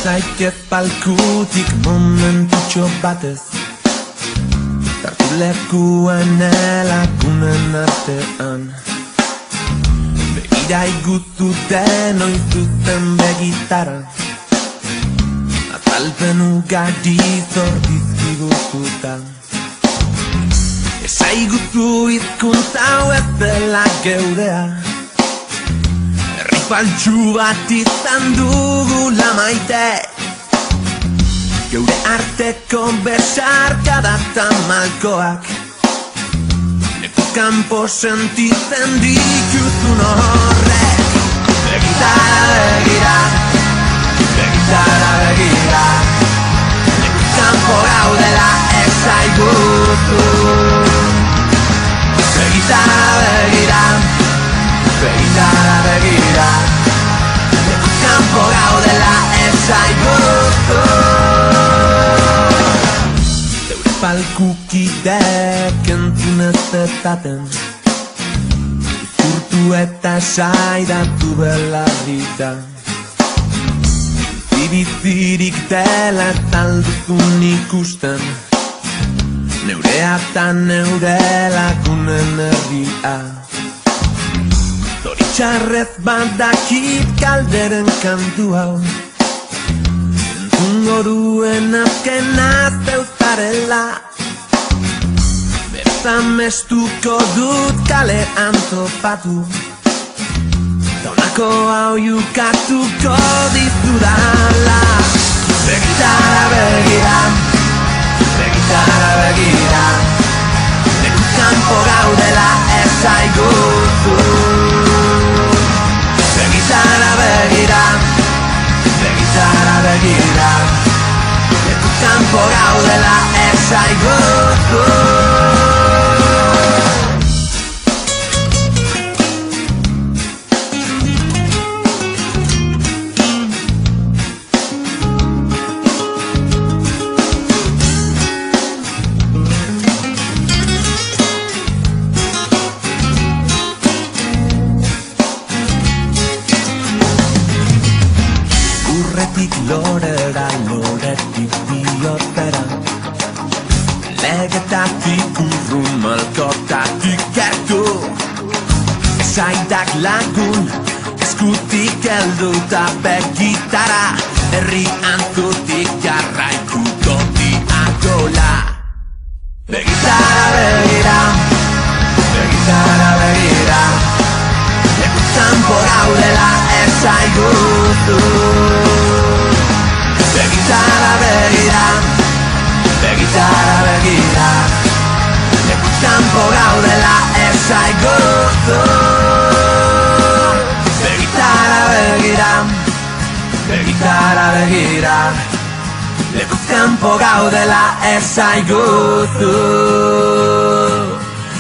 zaitez palkutik momentutxo batez, tartu lekuan elakunen artean. Begira iguzu denoi zuten begitara, atalpen ugari zordizkiguzuta. Esaiguzu hizkuntza hau ez dela geurea, herri faltsu bat izan dugula maite, geure arteko besarkada eta malkoak, leku kanpo sentitzen dituzun horrek. Begitara begira, begitara begira, leku kanpo gaudela esaiguzu. Begitara begira, begitara begira, leku kanpo gaudela esaiguzu. Zeure palkukidek entzun ez dezaten, izurtu eta saidatu belarrita, bizirik dela ez alduzun ikusten, neurea eta neure lagunen herria. Zoritxarrez badakit kalderen kantu hau, entzungo duen azkena zeuzarela, beraz amestuko dut kalean topatu, eta honako hau jukatuko dizudala. Begitara begira, begitara begira, leku kanpo gaudela esaiguzu. Begitara begira, begitara begira, leku kanpo gaudela esaiguzu. Lorera, loretik bihotzera, legetatik urrun malkotatik gertu, esaidak lagun, eskutik heldu eta begitara, herri antzutik jarraituko diagola. Begitara begira, begitara begira, leku kanpo gaudela esaiguzu. Begitara begira, begitara begira, leku kanpo gaudela esaiguzu. Begitara begira, begitara begira, leku kanpo gaudela esaiguzu.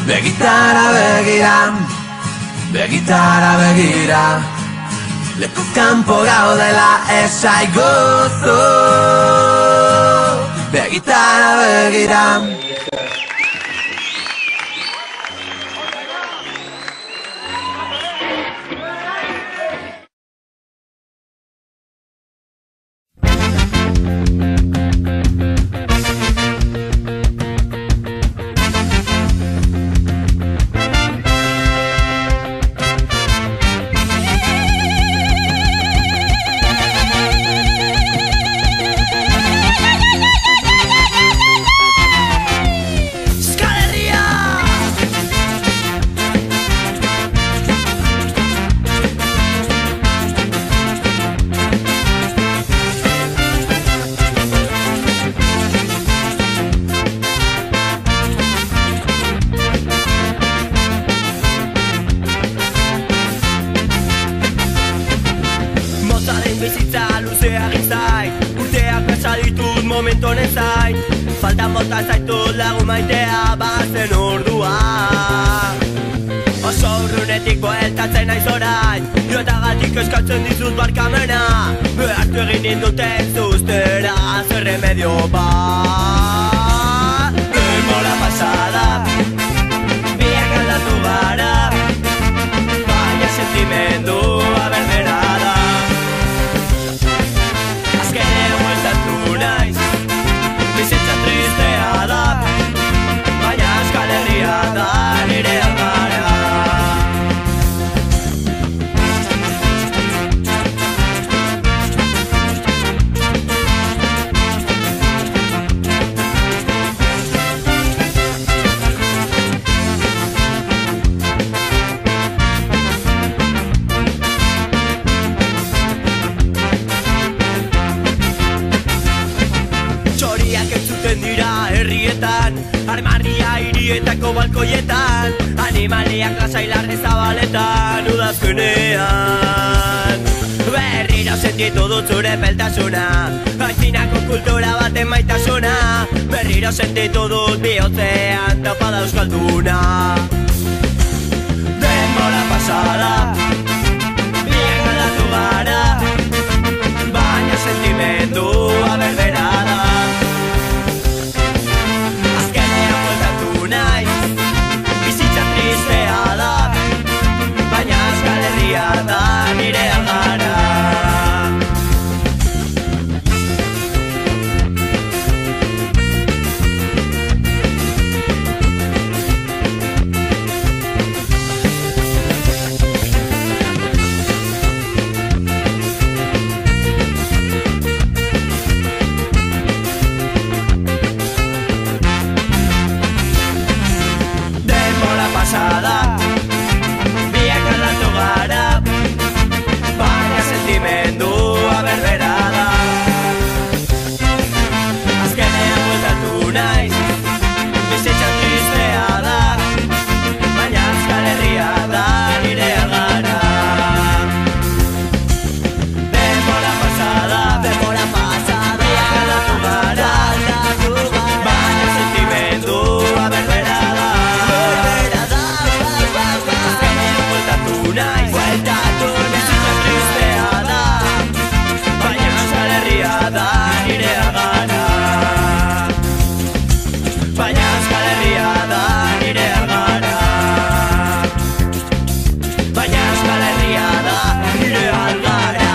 Begitara begira, begitara begira, leku kanpo gaudela esaiguzu. Begitara begira. Faltan bota zaitut lagun maitea bazen ordua. Oso urrunetik bueltatzen naiz orain, joetagatik eskatzen dizut barkamena. Behartu egin ninduten zuztera, zer remedio bat. Denbora pasada, biak aldatu gara, baina sentimendua berbera da. Azken balkoietan, animaliak lasai larri zabaletan, udazkenean. Berriro sentitu dut zure peltasuna, aitzinako kultura baten maitasuna. Berriro sentitu dut bihotzean tapada euskalduna. Denbora pasada, bien aldatu gara, baina sentimendua berbera da. Azkenean bueltatu naiz, bizitza tristea da, baina Euskal Herria da nirea gara. Biak aldatu gara, baina sentimendua berbera da. Azkenean bueltatu naiz, bizitza tristea da, baina Euskal Herria da nirea gara. Denbora pasada, biak aldatu gara, baina sentimendua berbera da. Bizitza tristea da, baina Euskal Herria da nirea gara. Baina Euskal Herria da nirea gara. Baina Euskal Herria da nirea gara.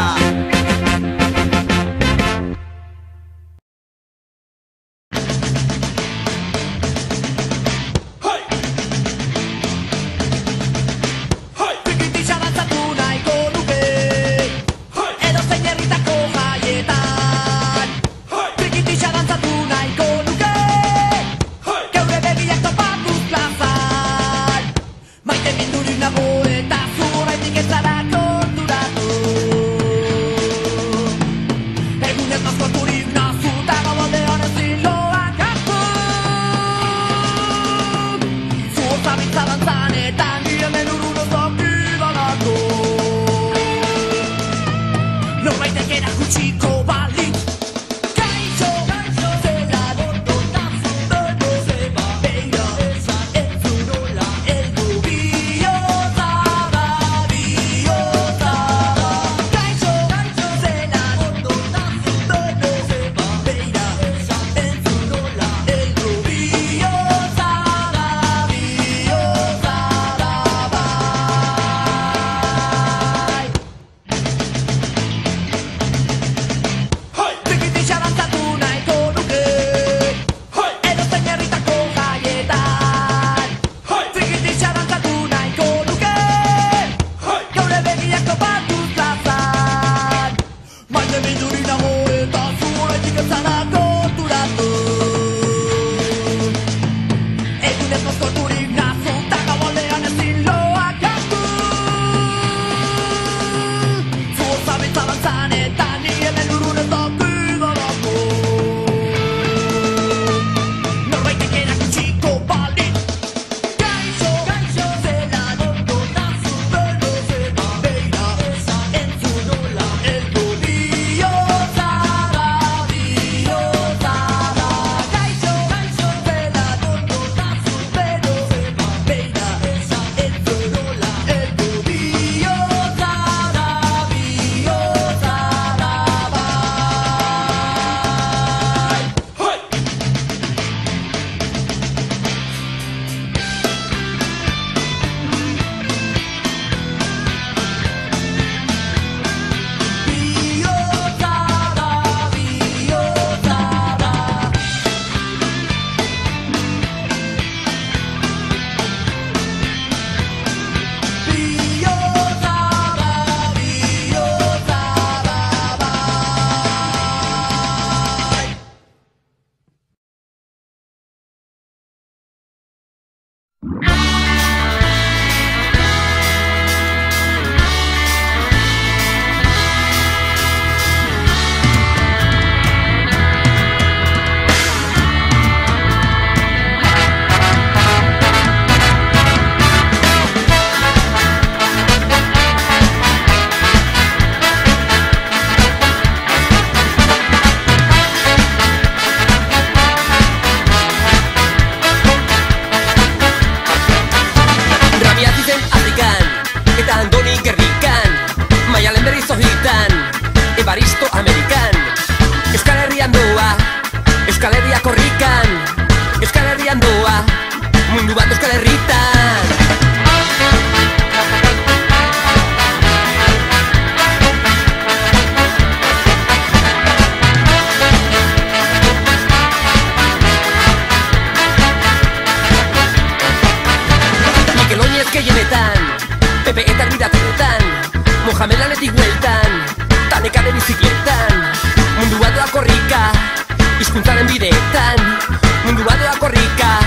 TPetan biratetan, Mohamed lanetik hueltan, tanekane bizikletan, mundua doa korrika, hizkuntzaren bideetan, mundua doa korrika,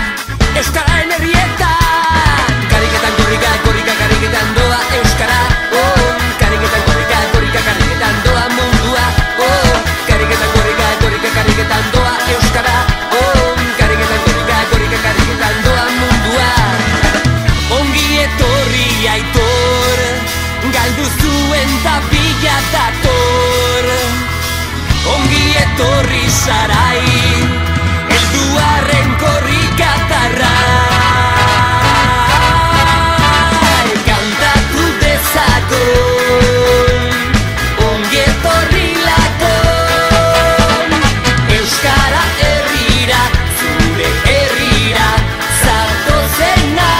euskararen herrietan. Kariketan korrika, korrika, kariketan doa euskara, oh. Kariketan korrika, korrika, kariketan doa mundua, oh. Kariketan korrika, korrika, kariketan doa euskara, oh. Kariketan korrika, korrika, kariketan doa mundua. Ongi etorri aitor, galdu zuen tapila dator. Ongi etorri sarai, elduarren korrikatarra. Kantatu dezagon, ongi etorri lakon. Euskara herrira, zure herrira, zatozena.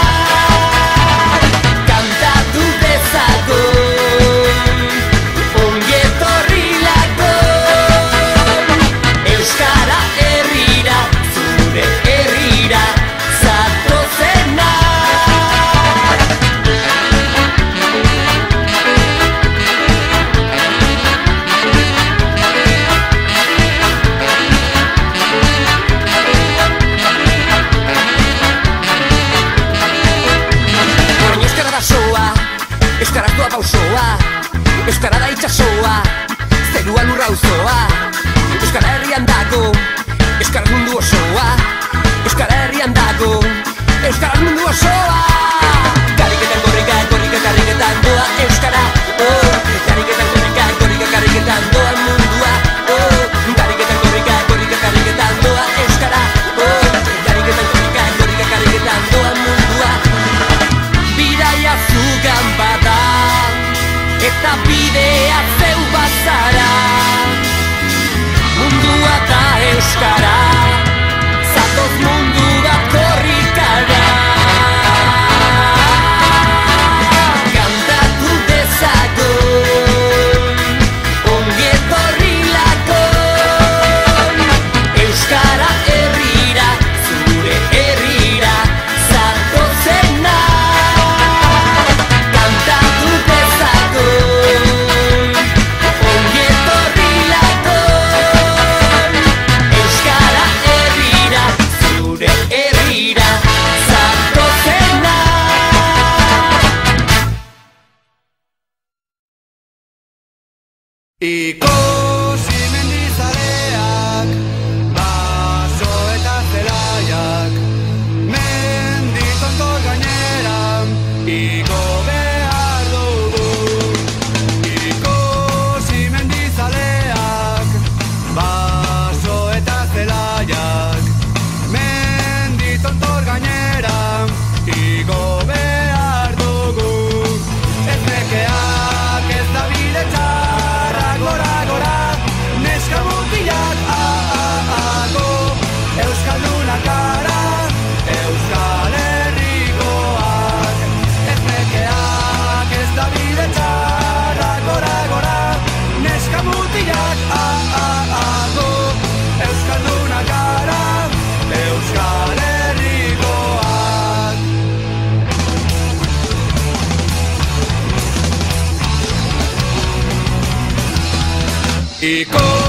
Kantatu dezagon, ongi etorri lakon. Euskara herrira, zure herrira, zatozena. Orain euskara da soa, euskaraz doa pausoa, euskara da itxasoa, zerua lurra auzoa. Euskara herrian dago, euskaraz mundu osoa. Euskara herrian dago, euskaraz mundu osoa. Kariketan korrika, korrika, kariketan doa euskara, oh. Kariketan korrika, korrika, kariketan doa mundua, oh. Kariketan korrika, korrika, kariketan doa euskara, oh. Kariketan korrika, korrika, kariketan doa mundua. Bidaia zugan bada, eta bidea zeu bazara. Mundua da euskara, zatoz mundu bat korrikara. Kantatu dezagon, ongi etorri lakon. Euskara herrira, zure herrira, zatozena. Kantatu dezagon, ongi etorri lakon. Euskara herrira, zure herrira, zatozena. Ikusi mendizaleak, baso eta zelaiak, menditontor gainera, igo behar dugu. Ikusi mendizaleak, baso eta zelaiak, menditontor gainera, igo behar dugu. Ez nekeak ez da bide txarra, gora, gora, neska mutilak, go. Euskaldunak gara, Euskal Herrikoak. Ez nekeak ez da bide txarra, gora, gora, neska mutilak, go. Euskaldunak gara, Euskal Herrikoak. Ikusi